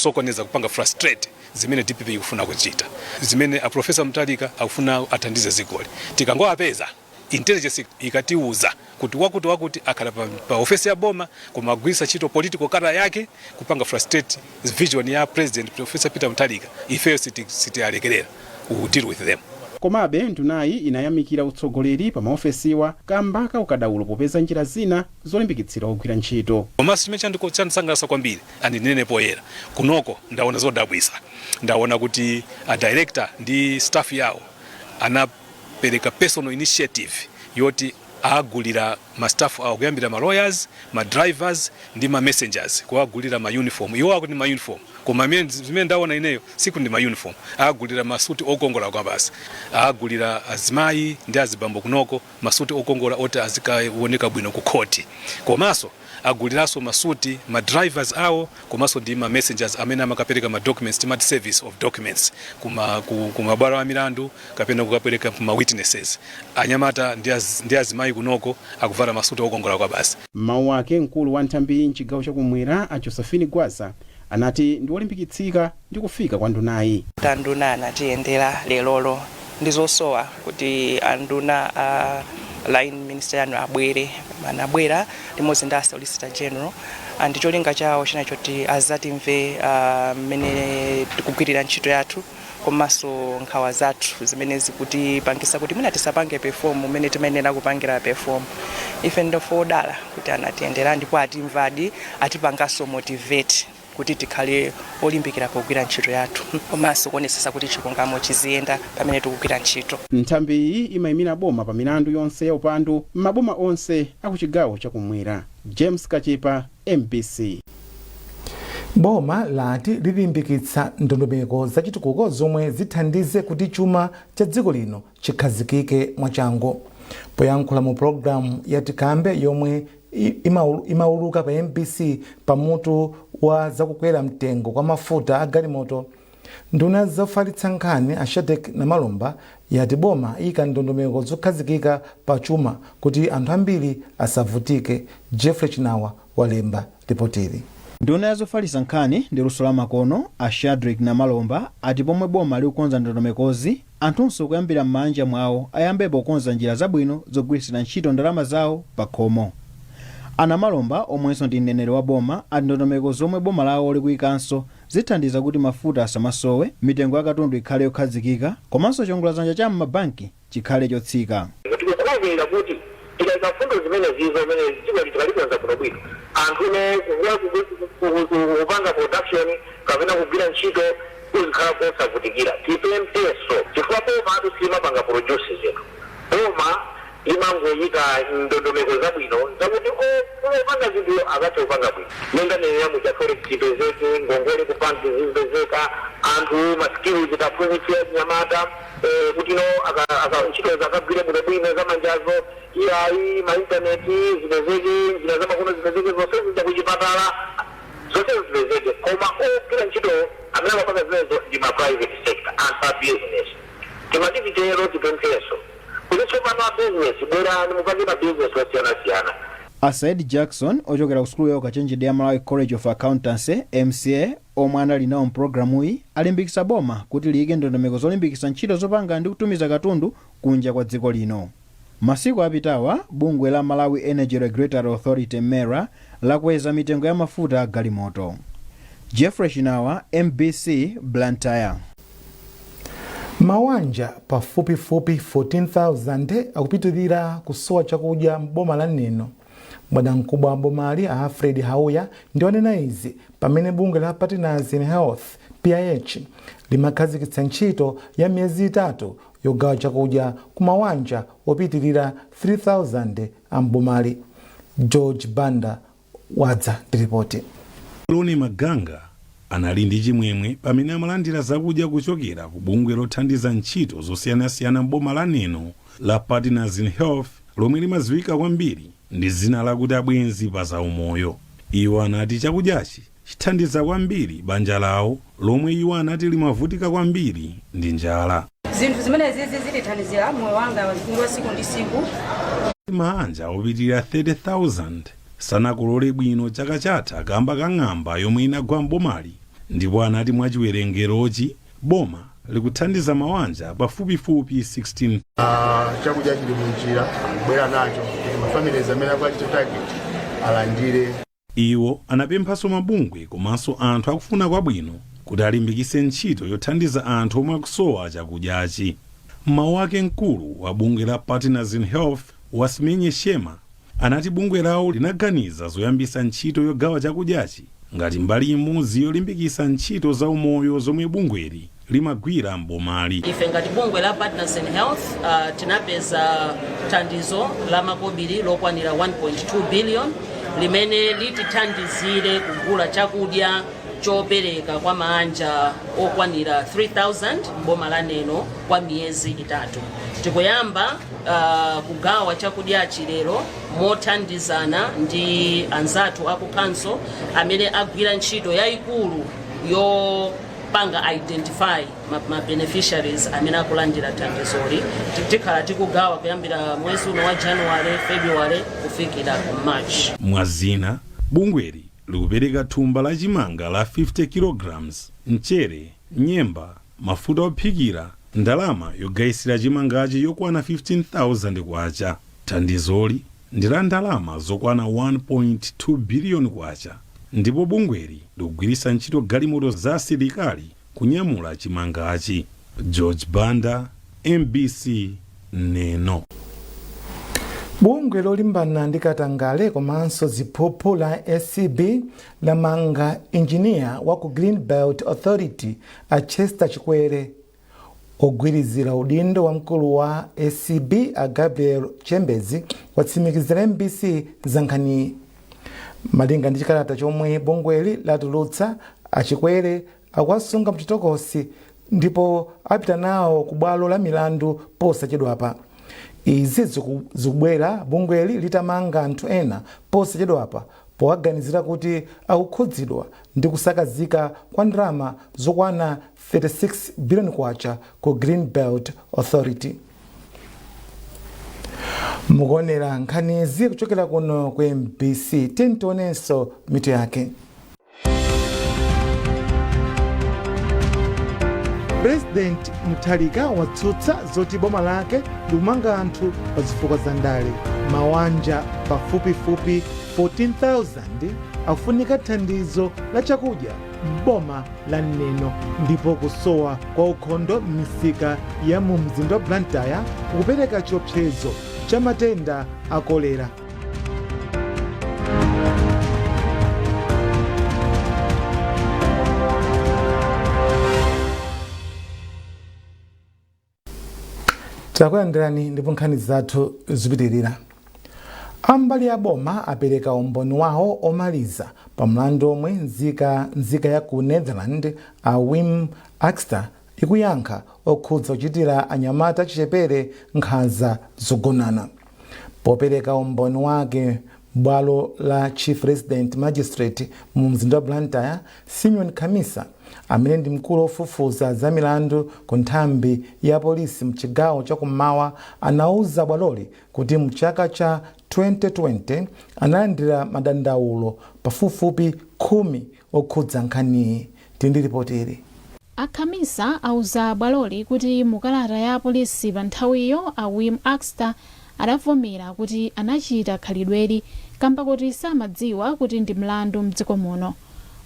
kusokoneza kupanga frustrate zimene DPP ikufuna kuchita, zimene a Professor Mutharika akufuna athandize zigoli. Tikangowapeza intelligence ikatiuza kuti wakuti akhala pa ofisi ya boma kumagwisa chito political kara yake kupanga frustrate vision ya President Professor Peter Mutharika, ifeyo sitialekerera we deal with them. Komabe ndunayi inayamikira utsogoleri pa maofesiwa kamba ka ukadaulo popeza njira zina zolimbikitsira ogwira ntchito. Komanso chimene chandisangalatsa kwambiri andinene poyera kunoko ndaona zodabwisa, ndaona kuti a director ndi staff yawo anapereka personal initiative yoti agulira ma staff awo kuyambira ma lawyers, ma drivers ndi ma messengers kuagulira ma uniform. Iwo akuti ma uniform koma zimene ndaona ineyo siku ndi ma uniform, agulira masuti okongola kwa basi, agulira azimayi ndi azibambo kunoko masuti okongola oti azikaoneka bwino ku court, komanso aguliraso masuti ma drivers awo komanso ndi ma messengers amene amakapereka ma documents timati service of documents kuma bwalo la milandu kapena kukapereka ma witnesses. Anyamata ndi azimayi kunoko akuvala masuti okongola kwa basi. Mawu ake mkulu wa nthambi mchigawo chakumwera a Josephine Gwaza anati ndi olimbikitsika ndi kufika kwa ndunayi. Nduna anatiyendera lelolo ndizosowa kuti anduna line minister yanu abwere manabwera limodzi ndi solicitor general and cholinga chawo chinacho kuti azatimve mmene tikugwirira ntchito yathu komanso nkhawa zathu zimene zikutipangisa kuti mwina tisapange perform mmene timayenera kupangira perform. Ife ndofodala kuti anatiyendera ndipo atimvadi atipangaso motivate kuti tikhale olimbikira kugwira ntchito yathu komanso kuonetsetsa kuti chilungamo chiziyenda pamene tikugwira ntchito. Nthambi iyi imayimira boma pa milandu yonse ya upandu m'maboma onse akuchigawo chakumwera. James Kachipa, MBC. Boma lati lilimbikitsa ndondomeko zachitukuko zomwe zithandize kuti chuma cha dziko lino chikhazikike mwachangu. Poyankhula mu programu ya Tikambe yomwe imauluka pa MBC pamutu wa zakukwera mtengo kwa mafuta a galimoto, nduna zofalitsa nkhani a Shadrack na Malomba yati boma ika ndondomeko zokhazikika pa chuma kuti anthu ambiri asavutike. Jeffrey Chinawa walemba ripoteri. Nduna zofalitsa nkhani ndi luso la makono a Shadrack na Malomba ati pomwe boma likukonza ndondomekozi anthunso kuyambira m'manja mwawo ayambepo kukonza njira zabwino zogwiritsira ntchito ndalama zawo pa khomo. Ana Malomba omwenso ndi mneneri wa boma ati ndondomeko zomwe boma lawo likuikanso zithandiza kuti mafuta asamasowe, mitengo ya katundu ikhale yokhazikika komanso chiongoladzanja cha m'mabanki chikhale chotsika. Tikukhulupirira kuti ika fundo zimene zizo zimene dziko litikalikonza bwinobwino anthu kupanga production kapena kugwira ntchito kuzikhala kosavutikira tipempeso chifukwa boma atusimapanga produce zinthu. Boma imangoyika ndondomeko zabwino zakuti opanga zinthu akathe kupanga bwino. Nenga nenera muja forex zipezeke, ngongole kupansi zipezeka, anthu maskills zikaphunzitsidwa nyamata kuti ntchito zakagwira bwinobwino zamanjazo, iyayi ma intaneti zipezeke, njira zamakono zipezeke, zonse zija kuchipatala zonse zipezeke. Koma ogwira ntchito amene amapanga zimenezo ndi ma private sector anthu a business. Timatipitero tipempheso Said Jackson ochokera ku skulu ya ukachenjede ya Malawi College of Accountancy MCA omwe anali nawo mpulogalamu iyi alimbikitsa boma kuti liyike ndondomeko zolimbikitsa ntchito zopanga ndi kutumiza katundu kunja kwa dziko lino. Masiku apitawa bungwe la Malawi Energy Regulatory Authority MERA lakweza mitengo ya mafuta a galimoto. Jeffrey Chinawa, MBC, Blantyre. Mawanja pafupifupi 14,000 akupitirira kusowa chakudya mboma la Neno. Bwanamkubwa wa bomali a Fred Hauya ndi wanena izi pamene bungwe la Partners in Health PIH limakhazikitsa ntchito ya miyezi 3 yogawa chakudya ku mawanja opitirira 3,000 ambomali. George Banda wadza ripoti. Loni Maganga anali ndi chimwemwe pamene amalandira zakudya kuchokera ku bungwe lothandiza ntchito zosiyanasiyana mboma la Neno la Partners in Health lomwe limadziwika kwambiri ndi zina lakuti abwenzi pa zaumoyo. Iwo anati chakudyachi chithandiza kwambiri banja lawo lomwe iwo anati limavutika kwambiri ndi njala. Zinthu zimene zilithandizira moyo wanga wa siku ndi siku. Manja opitirira 30,000 sanakulole bwino chaka chatha kamba kang'amba yomwe inagwa mbomali ndipo anati mwachiwerengerochi boma likuthandiza mabanja pafupifupi 16. Chakudya chili munjira bwera nacho kuti mafamilies amene akuchita target alandire. Iwo anapemphanso mabungwe komanso anthu akufuna kwabwino kuti alimbikitse ntchito yothandiza anthu omwe akusowa chakudyachi. Mawu ake mkulu wa bungwe la Partners in Health Wasimenye Shema anati bungwe lawo linaganiza zoyambisa ntchito yogawa chakudyachi ngati mbali imodzi yolimbikitsa ntchito za umoyo zomwe bungweli limagwira mbomali. Ife ngati bungwe la Partners in Health tinapeza thandizo la makobiri lokwanira 1.2 billion limene litithandizire kugula chakudya chopereka kwa mabanja okwanira 3000 boma la Neno kwa miyezi itatu. Tikuyamba kugawa chakudyachi lero mothandizana ndi anzathu aku council amene agwira ntchito yayikulu yopanga identify ma beneficiaries amene akulandira thandizoli. Tikhala tikugawa kuyambira mwezi uno wa January, February kufikira March. Mwazina bungweli likupereka thumba la chimanga la 50 kilograms, mchere, nyemba, mafuta ophikira, ndalama yogayisira chimangachi yokwana 15,000 kwacha. Thandizoli ndi la ndalama zokwana 1.2 billion kwacha, ndipo bungweli likugwiritsa ntchito galimoto za asilikali kunyamula chimangachi. George Banda, MBC Neno. Bungwe lolimbana ndi katangale komanso ziphuphu la SCB lamanga engineer wa ku Green Belt Authority a Chester Chikwere. Ogwirizira udindo wa mkulu wa SCB a Gabriel Chembezi watsimikizira MBC za Nkhani. Malinga ndi chikalata chomwe bungweli latulutsa, a Chikwere akwasunga mchitokosi ndipo apita nawo ku bwalo la milandu posachedwapa. Izi zikubwera bungweli litamanga anthu ena posachedwapa powaganizira kuti akukhudzidwa ndi kusakazika kwa ndalama zokwana 36 billion kwacha ku Green Belt Authority. Mukuonera nkhanizi kuchokera kuno ku MBC. Tintonenso mitu yake. President Mutharika watsutsa zoti boma lake likumanga anthu pa zifukwa za ndale. Mabanja pafupifupi 14,000 akufunika thandizo la chakudya m'boma la Neno, ndipo kusowa kwa ukhondo m'misika ya mu mzinda wa Blantyre kukupereka chiopsezo cha matenda a kolera. Takulandirani ndipo nkhani zathu zipitirira. Ambali ya boma apereka umboni wawo omaliza pa mlandu omwe nzika ya ku Netherlands a Wim Axter ikuyankha okhudza kuchitira anyamata chichepere nkhanza zogonana. Popereka umboni wake bwalo la Chief Resident Magistrate mu mzinda wa Blantyre, Simeon Khamisa amene ndi mkulu ofufuza za milandu ku nthambi ya polisi mchigawo chakummawa anauza bwaloli kuti mchaka cha 2020 analandira madandaulo pafupifupi 10 okhudza nkhaniyi. Tindilipoteri. Akhamisa auza bwaloli kuti mukalata ya polisi pa nthawiyo a Wim Axter adavomera kuti anachita khalidweli kamba kuti samadziwa kuti ndi mlandu mdziko muno.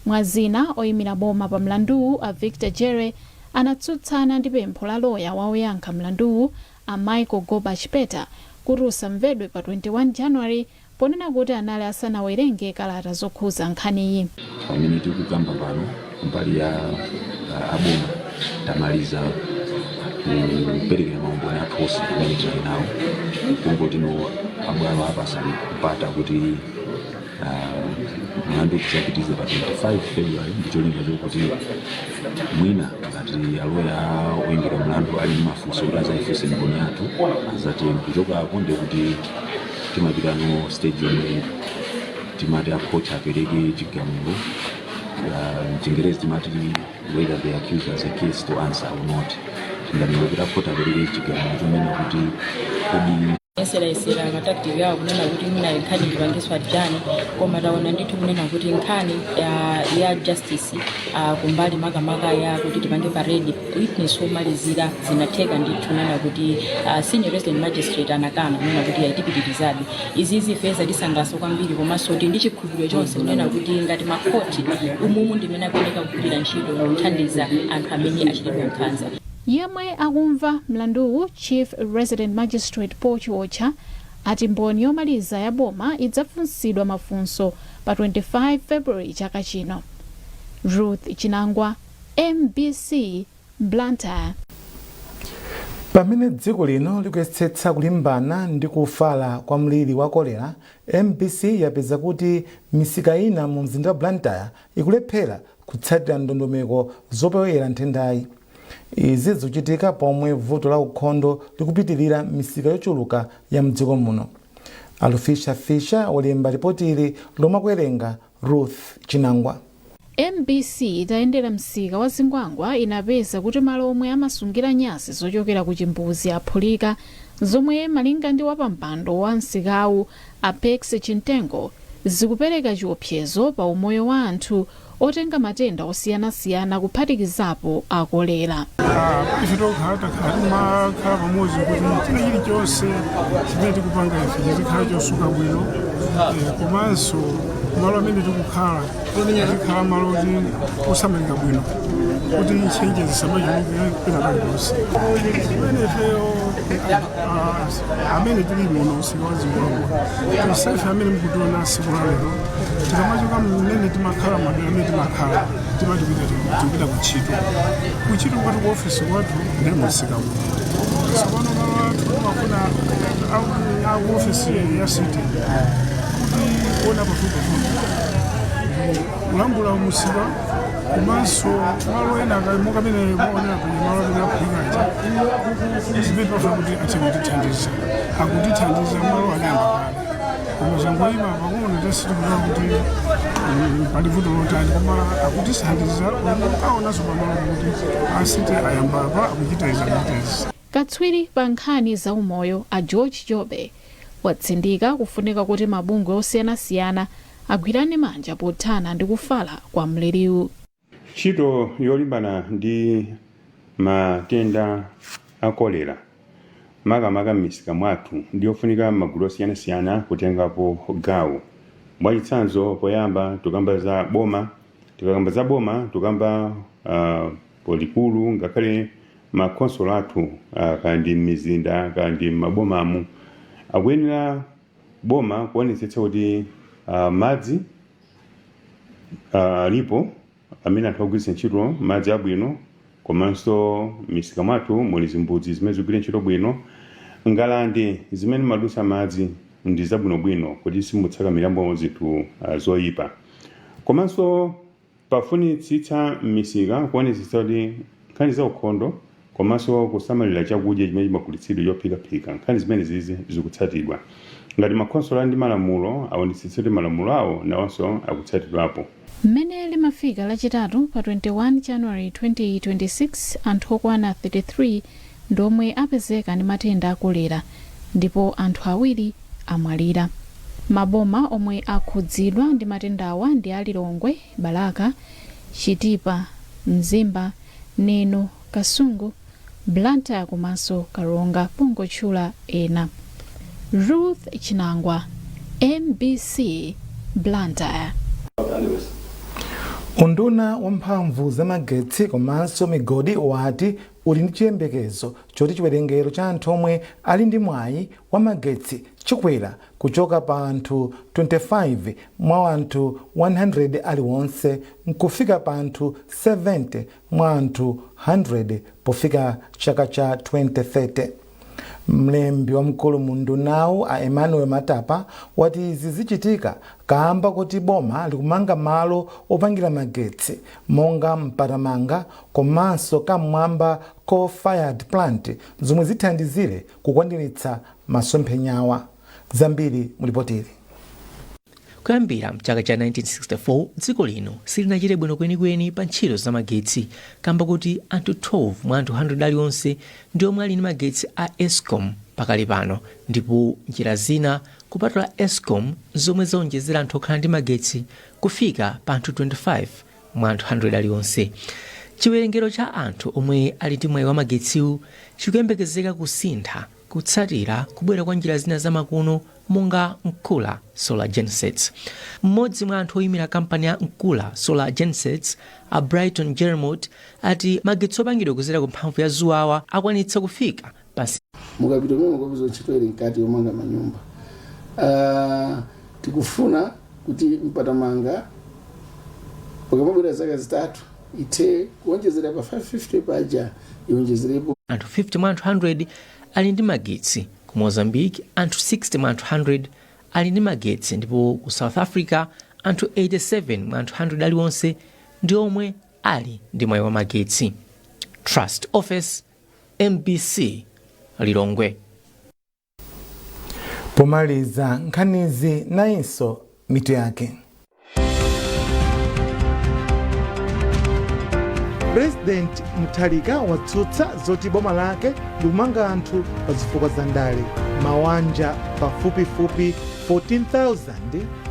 Mwazina oyimira boma pa mlanduwu a Victor Jere anatsutsana ndi pempho la loya woyankha mlanduwu a Michael Goba Chipeta kuti usamvedwe pa 21 January ponena kuti anali asanawerenge kalata zokhuza nkhaniyi. Pamene tikukamba pano mbali ya aboma tamaliza kupereka maumboni athu amene tili nawo kungoti no abwalo apasali kupata kuti mlandu kuchapitiza pa 25 February ndicholinga chokuti mwina ngati aloya oyimbira mlandu ali ndi mafunso kuti azayifunse mboni athu azati kuchokapo ndikuti timapita no stage yomwe timati approach apereke chigamulo. Mchingerezi timati whether the accuser has a case to answer or not. Tingamira kuti apereke chigamulo chomene kuti kodi esera matactic yawo kunena kuti mwina Nkhani ndipangiswa jani koma taona ndithu kunena kuti Nkhani ya justice kumbali makamaka ya kuti tipange parade witness omalizira zinatheka ndithu kunena kuti senior resident magistrate anakana kunena kuti yayitipitirizabe izi zifeza tisangaso kwambiri komanso kuti ndi chikhulupiriro chonse kunena kuti ngati makhoti umumu ndimene akuoneka kugwirira ntchito kuthandiza anthu amene achitidwa nkhanza. yemwe akumva mlanduwu chief resident magistrate Paul Chiwocha ati mboni yomaliza ya boma idzafunsidwa mafunso pa 25 February chaka chino. Ruth Chinangwa, MBC, Blantyre. Pamene dziko lino likuyesetsa kulimbana ndi kufala kwa mliri wa kolera, MBC yapeza kuti misika ina mu mzinda wa Blantyre ikulephera kutsatira ndondomeko zopewera nthendayi. Izi zikuchitika pomwe vuto la ukhondo likupitirira misika yochuluka ya mdziko muno. Alufisha walemba ripoti ili lomwe kuwerenga Ruth Chinangwa. MBC itayendera msika wa Zingwangwa inapeza kuti malo omwe amasungira nyasi zochokera ku chimbuzi aphulika, zomwe malinga ndi wapampando wa msikawu Apex Chintengo zikupereka chiopsezo pa umoyo wa anthu otenga matenda osiyanasiyana kuphatikizapo akolera. Ife tokhala takhala pamodzi kuti china chilichonse chimene tikupanga ife chizikhala chosuka bwino, komanso malo amene tikukhala tikhala malo osamalika bwino kuti ntchentche zisamachuluke pena paliponse. Pamene ifeyo amene tili muno msika wa Zingwangwa tonsefe amene mukutiona tsiku la lero tikamachoka mmene timakhala madera amene timakhala timapita kuntchito kwati ku ofisi kwathu ndi msika uno. Tsopano malo athu timafuna aku ofisi ya city kuti kuona pafupifupi kulambula msika komanso malo ena kalimo kamene maonera kwenye malo amene aphulikaja zimene pafuna kuti achikutithandiza akutithandiza malo anyamba kale koma zangoyima pang'ono tasitikuona kuti pali vuto lotani koma akutithandiza aonanso pamalo kuti asite ayamba apa akuchita izi. Katswiri pa nkhani za umoyo a George Jobe watsindika kufunika kuti mabungwe osiyanasiyana agwirane manja pothana ndi kufala kwa mliriwu. Ntchito yolimbana ndi matenda a kolera makamaka m'misika mwathu ndiyofunika magulu osiyanasiyana kutengapo gawo. Mwachitsanzo poyamba tukamba za boma, tukamba polikulu ngakhale makonsolo athu kandi mizinda kandi mabomamu akuyenera boma kuonetsetsa kuti madzi alipo amene anthu agwiritsa ntchito madzi abwino, komanso misika mwathu muli zimbudzi zimene zigwira ntchito bwino, ngalande zimene madusa madzi ndi zabwinobwino kuti simutsaka milambo zinthu zoyipa. Komanso pafunitsitsa misika kuonetsetsa kuti nkhani za ukhondo komanso kusamalira chakudya chimene chimagulitsidwa chophikaphika nkhani zimene zizi zikutsatidwa. Ngati makonsolo ndi malamulo aonetsetse kuti malamulo awo nawonso akutsatidwapo. Mmene limafika lachitatu pa 21 January 2026 anthu okwana 33 ndomwe apezeka ndi matenda akolera ndipo anthu awiri amwalira. Maboma omwe akhudzidwa ndi matendawa ndi Alilongwe, Balaka, Chitipa, Mzimba, Neno, Kasungu, Blantyre komanso Karonga pongotchula ena. Ruth Chinangwa, MBC, Blantyre. Unduna wamphamvu za magetsi komanso migodi wati uli ndi chiyembekezo choti chiwerengero cha anthu omwe ali ndi mwayi wa magetsi chikwera kuchoka pa anthu 25 mwa anthu 100 aliwonse nkufika pa anthu 70 mwa anthu 100 pofika chaka cha 2030. Mlembi wa mkulu mundunawu a Emmanuel Matapa wati izi zichitika kamba kuti boma likumanga malo opangira magetsi monga mparamanga komanso kamwamba coal-fired plant zomwe zithandizire kukwaniritsa masomphenyawa. Zambiri mulipotiri. Kuyambira mchaka cha 1964 dziko lino silinachite bwino kwenikweni pa ntchito za magetsi kamba kuti anthu 12 mwa anthu 100 aliwonse ndi omwe ali ndi magetsi a Eskom pakali pano, ndipo njira zina kupatula Eskom zomwe zaonjezera anthu okhala ndi magetsi kufika pa anthu 25 mwa anthu 100 alionse. Chiwerengero cha anthu omwe ali ndi mwayi wa magetsiwu chikuyembekezeka kusintha kutsatira kubwera kwa njira zina zamakono monga Nkula Solar Gensets. Mmodzi mwa anthu oyimira kampani ya Nkula Solar Gensets, a Brighton Jermot, ati magetsi opangidwa kudzera ku mphamvu ya zuwawa akwanitsa kufika pasi mukapita momwe mukapeza ntchito ili nkati yomanga manyumba. Tikufuna kuti mpatamanga pakamabwera zaka zitatu ite kuonjezera pa 550 paja iwonjezerepo. Anthu 50 mwa anthu 100 ali ndi magetsi. Ku Mozambique anthu 60 mwa anthu 100 ali ndi magetsi, ndipo ku South Africa anthu 87 mwa anthu 100 aliwonse ndi omwe ali ndi mwayi wa magetsi. Trust Office, MBC, Lilongwe. Pomaliza nkhanizi nayinso mitu yake. President Mutharika watsutsa zoti boma lake lumanga anthu pa zifukwa za ndale. Mawanja pafupifupi 14,000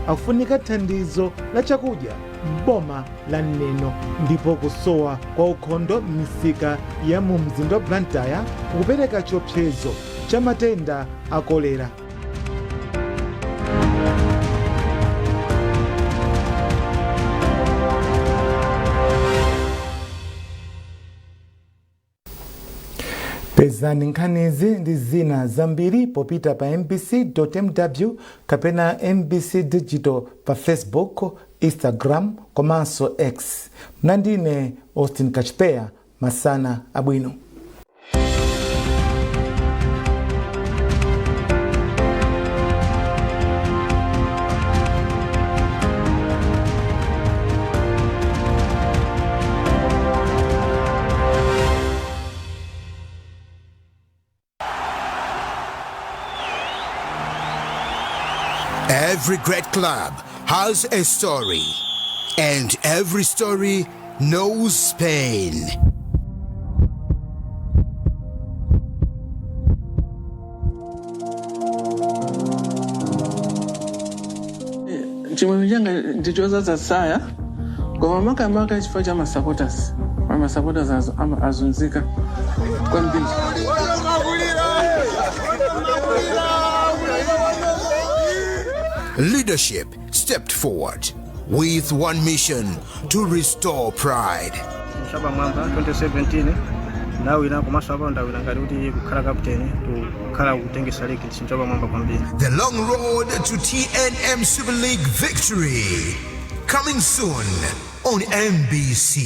akufunika thandizo la chakudya m'boma la Neno, ndipo kusowa kwa ukhondo m'misika ya mu mzinda wa Blantyre kukupereka chiopsezo cha matenda a kolera. Pezani nkhanizi ndi zina zambiri popita pa mbc.mw kapena mbc digital pa Facebook, Instagram komanso X. Mnandine Austin Kachpeya, masana abwino. Every great club has a story, and every story knows pain. Chimwe changa ndichoza zasaya ngoma makamaka chifukwa cha masupporters. Masupporters azunzika kwambiri. Leadership stepped forward with one mission to restore pride. Shaba mwamba 2017 nawe ina kumasaba ndawe ngati kuti kukhala captain kukhala kutengesa league chinjoba mwamba kwambiri. The long road to TNM Super League victory coming soon on MBC.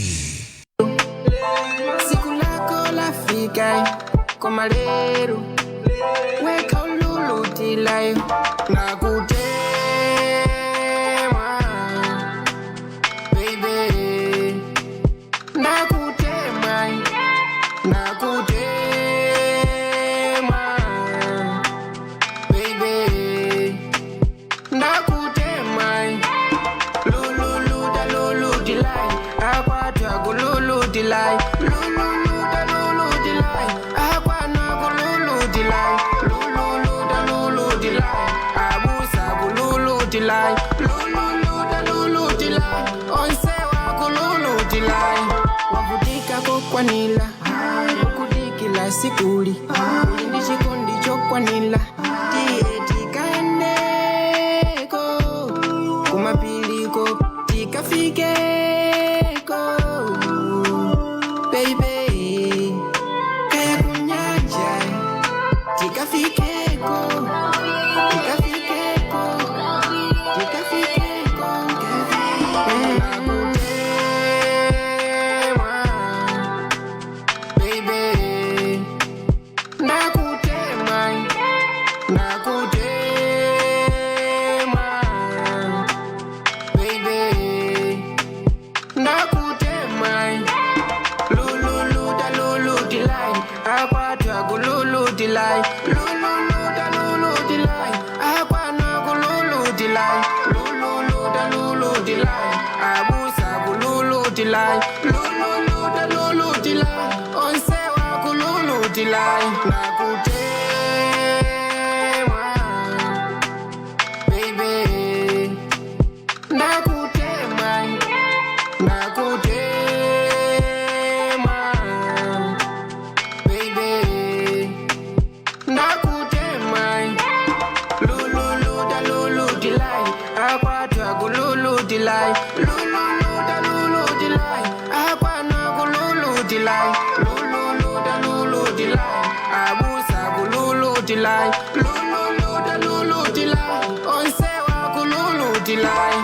Siku lako lafika koma lero weka ululuti live na kutemwa baby na kutemwa baby na kutemwa luluti live akwata kululuti live luluti live akwana kululuti live luluti live abusa kululuti live luluti live onsewa kululuti live wavutika kokwanila ukudikila sikuli ndi chikondi chokwanila tikaendeko kumapiliko tikafikeko baby kaya kunyanja tikafikeko onsewa kululuti live nakute tilai lulu tilai onse wakululu tilai.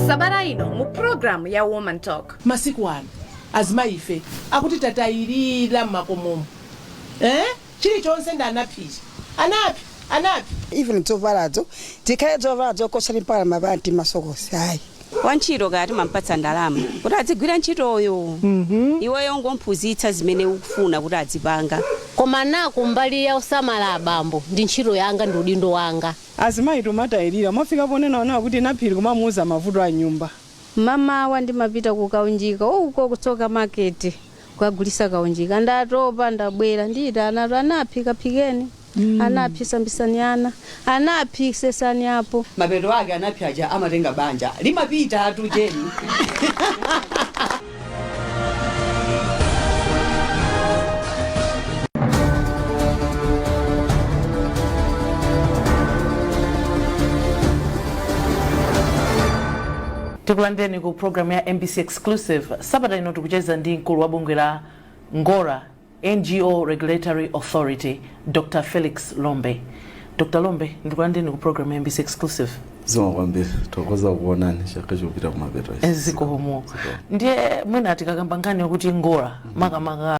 Sabata ino mu program ya Woman Talk. Masiku ano azimaife akuti tatayirira makomomo chili chonse ndanaphisa anapi even tovaladzo tikhaye tovaladzo kosali mpaka mabanti masokosi hayi wanchiro kati mampatsa ndalama kuti adzigwira ntchitoyo iweyo ngomphunzitsa zimene ukufuna kuti adzipanga koma naku mbali ya usamala abambo ndi ntchito yanga ndi udindo wanga azimayi tomatayirira mwafika ponenaona kuti naphiri kumamuuza mavuto a nyumba mama wandimapita kukaunjika uko kutsoka market kugulisa kaunjika ndatopa ndabwera ndita anato anaphika phikeni anapi sambisani ana anapi sesani hapo mapeto ake anapi aja amatenga banja limapita atu jeni. Tikulandeni ku program ya MBC Exclusive. Sabata ino tukucheza ndi mkulu wa bunge la Ngora NGO Regulatory Authority, Dr. Felix Lombe. Dr. Lombe, ndikulandeni ku program ya MBC Exclusive. Zoma kwambiri, tokoza kuonani shakacho kupita kumapeto. Eziko homo. Ndiye mwina atikakamba ngani yokuti Ngora, makamaka